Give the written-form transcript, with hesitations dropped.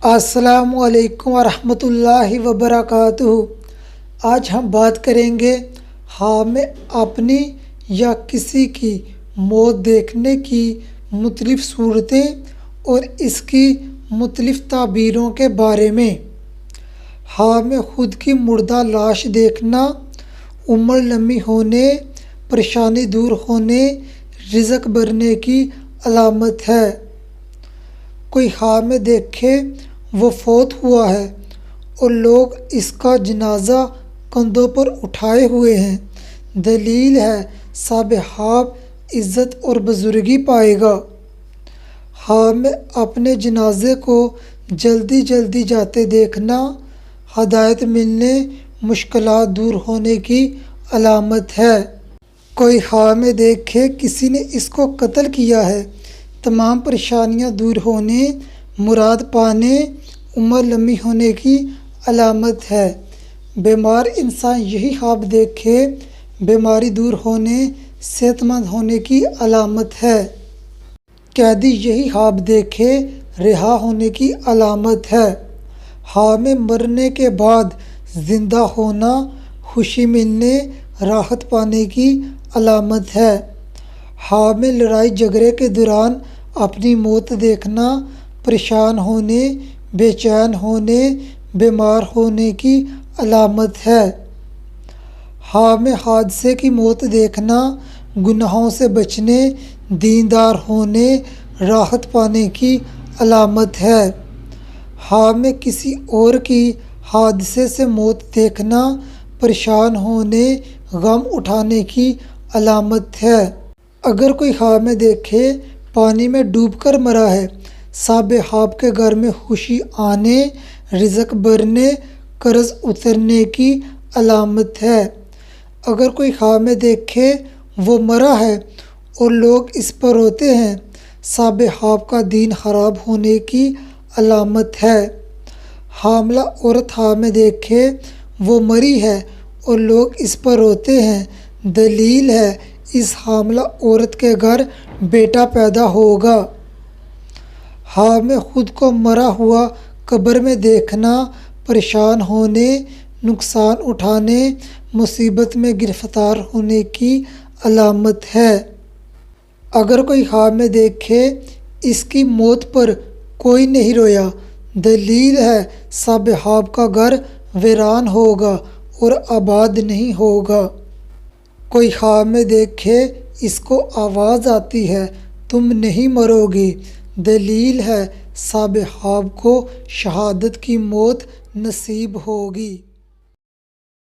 السلام علیکم ورحمۃ اللہ وبرکاتہ۔ آج ہم بات کریں گے میں اپنی یا کسی کی موت دیکھنے کی مختلف صورتیں اور اس کی مختلف تعبیروں کے بارے میں۔ میں خود کی مردہ لاش دیکھنا عمر لمبی ہونے، پریشانی دور ہونے، رزق بڑھنے کی علامت ہے۔ کوئی میں دیکھے وہ فوت ہوا ہے اور لوگ اس کا جنازہ کندھوں پر اٹھائے ہوئے ہیں، دلیل ہے صاحب عزت اور بزرگی پائے گا۔ میں اپنے جنازے کو جلدی جلدی جاتے دیکھنا ہدایت ملنے، مشکلات دور ہونے کی علامت ہے۔ کوئی میں دیکھے کسی نے اس کو قتل کیا ہے، تمام پریشانیاں دور ہونے، مراد پانے، عمر لمبی ہونے کی علامت ہے۔ بیمار انسان یہی خواب دیکھے، بیماری دور ہونے، صحت مند ہونے کی علامت ہے۔ قیدی یہی خواب دیکھے، رہا ہونے کی علامت ہے۔ میں مرنے کے بعد زندہ ہونا، خوشی ملنے، راحت پانے کی علامت ہے۔ میں لڑائی جھگڑے کے دوران اپنی موت دیکھنا، پریشان ہونے، بے چین ہونے، بیمار ہونے کی علامت ہے۔ میں حادثے کی موت دیکھنا، گناہوں سے بچنے، دیندار ہونے، راحت پانے کی علامت ہے۔ میں کسی اور کی حادثے سے موت دیکھنا، پریشان ہونے، غم اٹھانے کی علامت ہے۔ اگر کوئی میں دیکھے پانی میں ڈوب کر مرا ہے، صاحب کے گھر میں خوشی آنے، رزق بڑھنے، قرض اترنے کی علامت ہے۔ اگر کوئی میں دیکھے وہ مرا ہے اور لوگ اس پر روتے ہیں، صاحب کا دین خراب ہونے کی علامت ہے۔ حاملہ عورت میں دیکھے وہ مری ہے اور لوگ اس پر روتے ہیں، دلیل ہے اس حاملہ عورت کے گھر بیٹا پیدا ہوگا۔ میں خود کو مرا ہوا قبر میں دیکھنا، پریشان ہونے، نقصان اٹھانے، مصیبت میں گرفتار ہونے کی علامت ہے۔ اگر کوئی میں دیکھے اس کی موت پر کوئی نہیں رویا، دلیل ہے صاحب کا گھر ویران ہوگا اور آباد نہیں ہوگا۔ کوئی میں دیکھے اس کو آواز آتی ہے تم نہیں مرو گے، دلیل ہے صاحب کو شہادت کی موت نصیب ہوگی۔